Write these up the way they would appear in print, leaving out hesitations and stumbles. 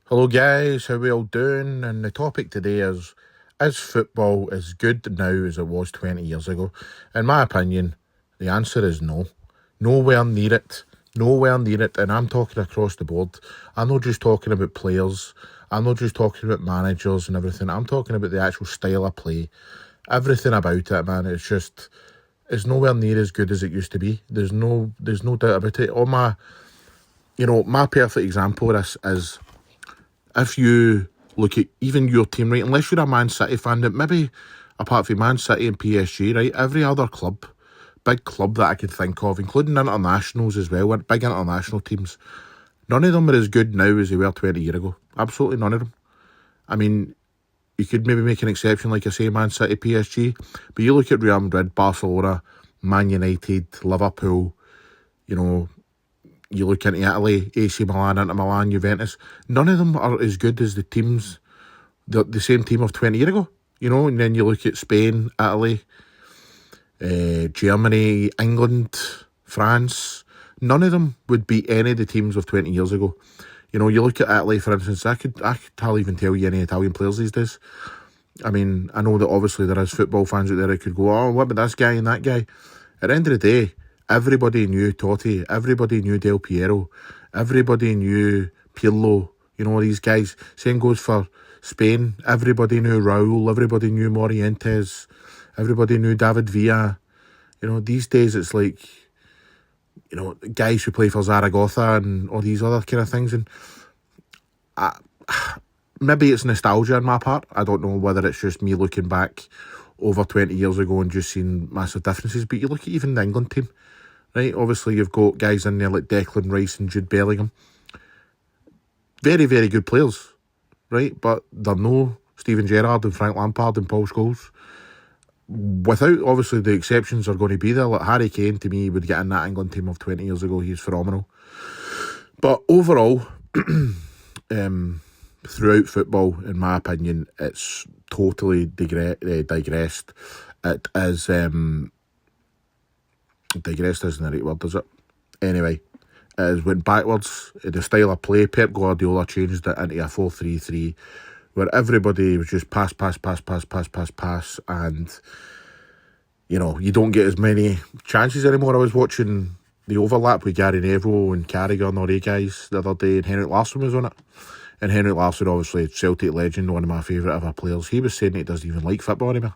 Hello guys, how we all doing? And the topic today is football as good now as it was 20 years ago? In my opinion, the answer is no. Nowhere near it. Nowhere near it. And I'm talking across the board. I'm not just talking about players. I'm not just talking about managers and everything. I'm talking about the actual style of play. Everything about it, man. It's nowhere near as good as it used to be. There's no doubt about it. My perfect example of this is, if you look at even your team, right, unless you're a Man City fan, that maybe apart from Man City and PSG, right, every other club, big club that I can think of, including internationals as well, big international teams, none of them are as good now as they were 20 years ago. Absolutely none of them. I mean, you could maybe make an exception, like I say, Man City, PSG, but you look at Real Madrid, Barcelona, Man United, Liverpool, you look into Italy, AC Milan, Inter Milan, Juventus, none of them are as good as the same team of 20 years ago. And then you look at Spain, Italy, Germany, England, France, none of them would beat any of the teams of 20 years ago. You look at Italy, for instance, I could hardly even tell you any Italian players these days. I mean, I know that obviously there is football fans out there that could go, oh, what about this guy and that guy? At the end of the day, everybody knew Totti, everybody knew Del Piero, everybody knew Pirlo, these guys. Same goes for Spain. Everybody knew Raul, everybody knew Morientes, everybody knew David Villa. These days it's like, guys who play for Zaragoza and all these other kind of things. And maybe it's nostalgia on my part. I don't know whether it's just me looking back over 20 years ago and just seeing massive differences. But you look at even the England team, right? Obviously, you've got guys in there like Declan Rice and Jude Bellingham. Very, very good players, right? But they're no Steven Gerrard and Frank Lampard and Paul Scholes. Without, obviously, the exceptions are going to be there. Like Harry Kane, to me, would get in that England team of 20 years ago. He's phenomenal. But overall, throughout football, in my opinion, it's totally digressed. It is... digressed isn't the right word, is it? Anyway, it has went backwards. The style of play, Pep Guardiola changed it into a 4-3-3, where everybody was just pass, and you don't get as many chances anymore. I was watching the overlap with Gary Neville and Carragher and all these guys the other day, and Henrik Larsson was on it. And Henrik Larsson, obviously Celtic legend, one of my favourite ever players, he was saying he doesn't even like football anymore,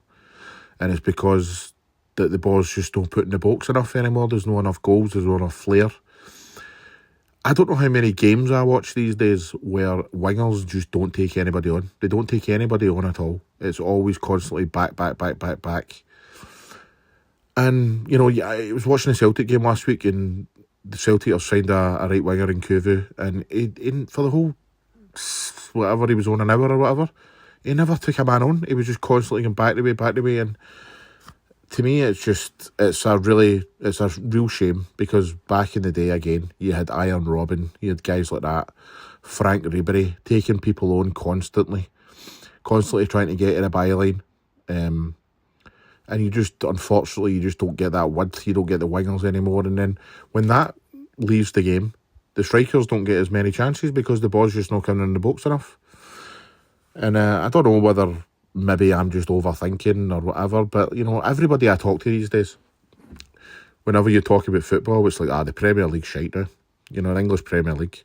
and it's because that the balls just don't put in the box enough anymore. There's not enough goals, there's not enough flair. I don't know how many games I watch these days where wingers just don't take anybody on. They don't take anybody on at all. It's always constantly back. And, I was watching the Celtic game last week, and the Celtic have signed a right winger in Kuvu, and he, for the whole, whatever he was on, an hour or whatever, he never took a man on. He was just constantly going back the way, and to me, it's a real shame, because back in the day, again, you had Iron Robin, you had guys like that, Frank Ribery, taking people on constantly trying to get in a byline, and unfortunately, you just don't get that width, you don't get the wingers anymore, and then when that leaves the game, the strikers don't get as many chances because the ball's just not coming in the box enough. And I don't know whether maybe I'm just overthinking or whatever, but, everybody I talk to these days, whenever you talk about football, it's like, the Premier League's shite now. The English Premier League.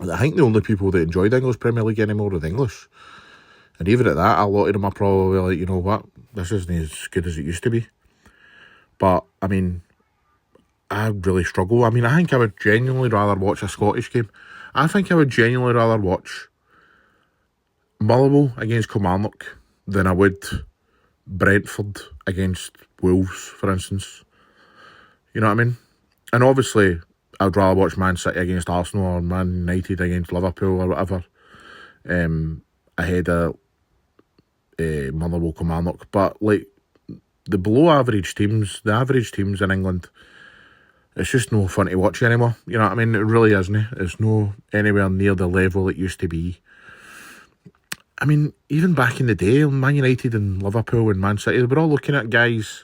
I think the only people that enjoy the English Premier League anymore are the English. And even at that, a lot of them are probably like, you know what, this isn't as good as it used to be. But, I mean, I really struggle. I mean, I think I would genuinely rather watch a Scottish game. I think I would genuinely rather watch Motherwell against Kilmarnock than I would Brentford against Wolves, for instance. You know what I mean? And obviously, I'd rather watch Man City against Arsenal or Man United against Liverpool or whatever ahead of Motherwell, Kilmarnock. But, like, the below-average teams, the average teams in England, it's just no fun to watch anymore. You know what I mean? It really isn't. It's no anywhere near the level it used to be. I mean, even back in the day, Man United and Liverpool and Man City, they were all looking at guys,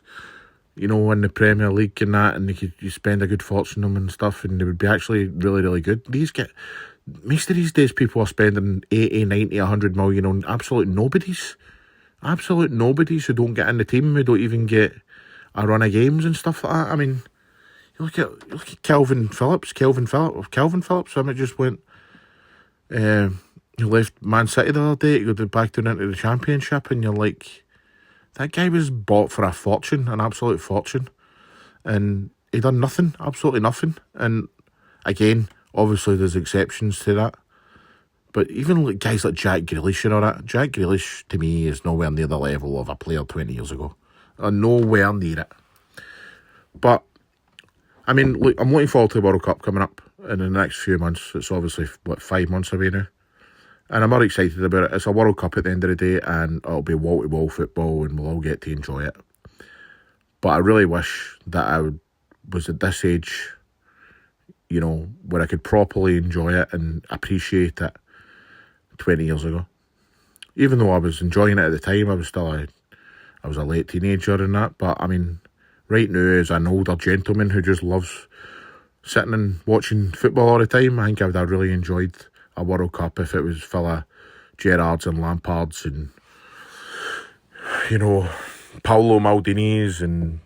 in the Premier League and that, and you spend a good fortune on them and stuff, and they would be actually really, really good. most of these days people are spending 80, 90, 100 million on absolute nobodies. Absolute nobodies who don't get in the team, who don't even get a run of games and stuff like that. I mean, you look at Kelvin Phillips. I mean, just went. He left Man City the other day to go back down into the Championship, and you're like, that guy was bought for a fortune, an absolute fortune, and he done nothing, absolutely nothing. And again, obviously there's exceptions to that, but even like guys like Jack Grealish and all that, Jack Grealish to me is nowhere near the level of a player 20 years ago, nowhere near it. But I mean, look, I'm looking forward to the World Cup coming up in the next few months. It's obviously 5 months away now. And I'm more excited about it. It's a World Cup at the end of the day, and it'll be wall-to-wall football, and we'll all get to enjoy it. But I really wish that I was at this age, you know, where I could properly enjoy it and appreciate it 20 years ago. Even though I was enjoying it at the time, I was a late teenager and that. But I mean, right now, as an older gentleman who just loves sitting and watching football all the time, I think I would have really enjoyed a World Cup if it was full of Gerrards and Lampards and, you know, Paolo Maldinis and,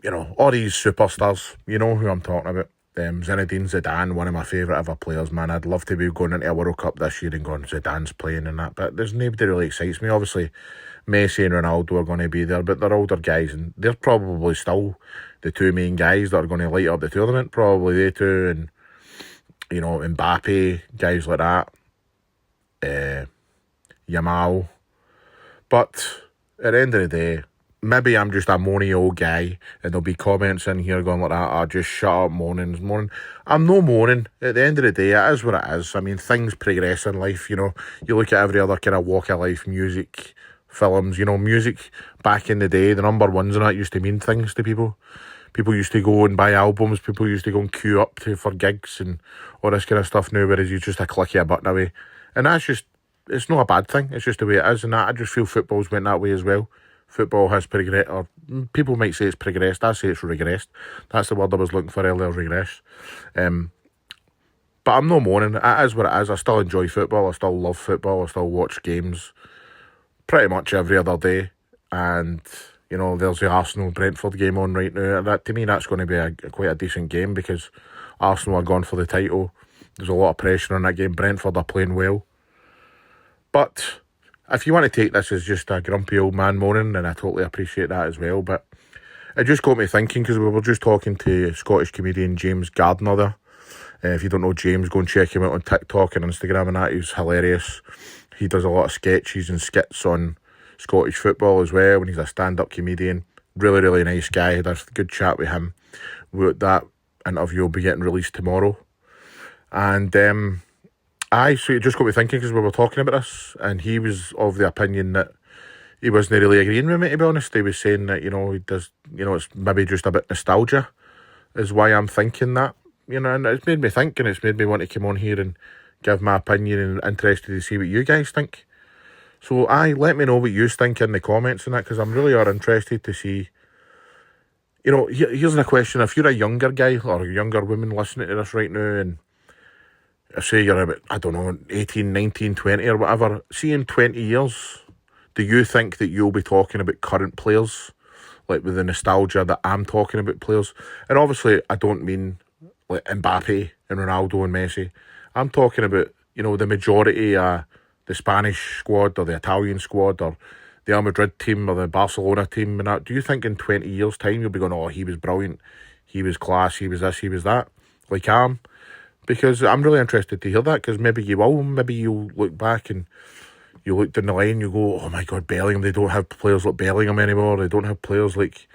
you know, all these superstars. You know who I'm talking about. Zinedine Zidane, one of my favourite ever players, man. I'd love to be going into a World Cup this year and going, Zidane's playing and that, but there's nobody really excites me. Obviously, Messi and Ronaldo are going to be there, but they're older guys, and they're probably still the two main guys that are going to light up the tournament. Probably they two, and, you know, Mbappe, guys like that, Yamal. But at the end of the day, maybe I'm just a moany old guy, and there'll be comments in here going like that, just shut up moaning. I'm no moaning. At the end of the day, it is what it is. I mean, things progress in life, you know. You look at every other kind of walk of life, music, films, you know, music back in the day, the number ones and that used to mean things to people. People used to go and buy albums, people used to go and queue up for gigs and all this kind of stuff now, whereas you just a click of a button away. And that's just, it's not a bad thing, it's just the way it is, and that, I just feel football's went that way as well. Football has progressed, or people might say it's progressed, I say it's regressed. That's the word I was looking for earlier, regress. But I'm no moaning, it is what it is. I still enjoy football, I still love football, I still watch games pretty much every other day. And, you know, there's the Arsenal-Brentford game on right now. That, to me, that's going to be quite a decent game, because Arsenal are gone for the title. There's a lot of pressure on that game. Brentford are playing well. But if you want to take this as just a grumpy old man moaning, then I totally appreciate that as well. But it just got me thinking, because we were just talking to Scottish comedian James Gardner there. If you don't know James, go and check him out on TikTok and Instagram and that. He's hilarious. He does a lot of sketches and skits on Scottish football as well, and he's a stand-up comedian. Really, really nice guy. Had a good chat with him. That interview will be getting released tomorrow. And so it just got me thinking, because we were talking about this, and he was of the opinion that he wasn't really agreeing with me, to be honest. He was saying that, you know, he does, you know, it's maybe just a bit nostalgia is why I'm thinking that, you know, and it's made me think, and it's made me want to come on here and give my opinion, and interested to see what you guys think. So let me know what you think in the comments and that, because I'm really interested to see, you know, here's a question. If you're a younger guy or a younger woman listening to this right now, and say you're about, I don't know, 18, 19, 20 or whatever, see in 20 years, do you think that you'll be talking about current players, like with the nostalgia that I'm talking about players? And obviously, I don't mean like Mbappe and Ronaldo and Messi. I'm talking about, you know, the majority of the Spanish squad or the Italian squad or the Real Madrid team or the Barcelona team and that. Do you think in 20 years' time you'll be going, oh, he was brilliant, he was class, he was this, he was that, like I am? Because I'm really interested to hear that, because maybe you will. Maybe you'll look back and you look down the line, you go, oh my God, Bellingham, they don't have players like Bellingham anymore, they don't have players like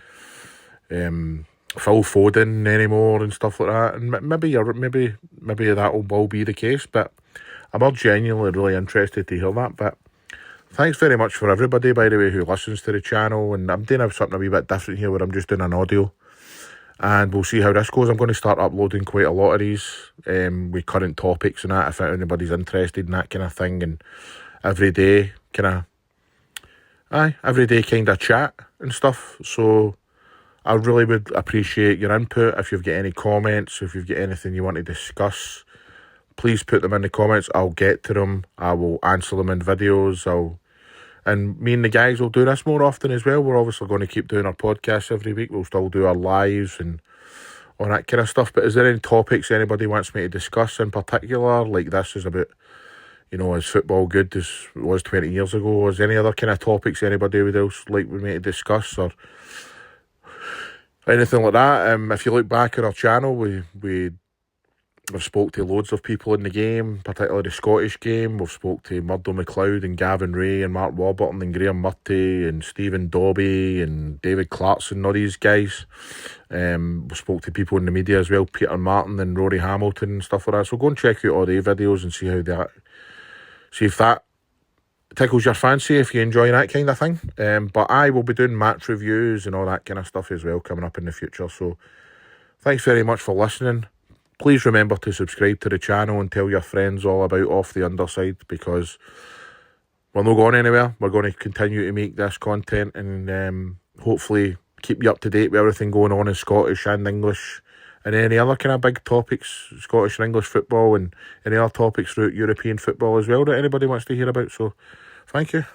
Phil Foden anymore and stuff like that. And maybe that will be the case, but I'm genuinely really interested to hear that. But thanks very much for everybody, by the way, who listens to the channel. And I'm doing something a wee bit different here, where I'm just doing an audio, and we'll see how this goes. I'm going to start uploading quite a lot of these with current topics and that, if anybody's interested in that kind of thing. And everyday kind of chat and stuff. So I really would appreciate your input. If you've got any comments, if you've got anything you want to discuss, please put them in the comments. I'll get to them. I will answer them in videos. And me and the guys will do this more often as well. We're obviously going to keep doing our podcasts every week. We'll still do our lives and all that kind of stuff. But is there any topics anybody wants me to discuss in particular? Like this is about, is football good as it was 20 years ago? Is there any other kind of topics anybody would else like me to discuss or anything like that? If you look back at our channel, we've spoke to loads of people in the game, particularly the Scottish game. We've spoke to Murdo McLeod and Gavin Ray and Mark Warburton and Graham Murty and Stephen Dobby and David Clarkson, all these guys. We spoke to people in the media as well, Peter Martin and Rory Hamilton and stuff like that. So go and check out all their videos and see if that tickles your fancy, if you enjoy that kind of thing. But I will be doing match reviews and all that kind of stuff as well coming up in the future. So thanks very much for listening. Please remember to subscribe to the channel and tell your friends all about Off The Underside, because we're not going anywhere. We're going to continue to make this content and hopefully keep you up to date with everything going on in Scottish and English and any other kind of big topics, Scottish and English football and any other topics throughout European football as well that anybody wants to hear about. So thank you.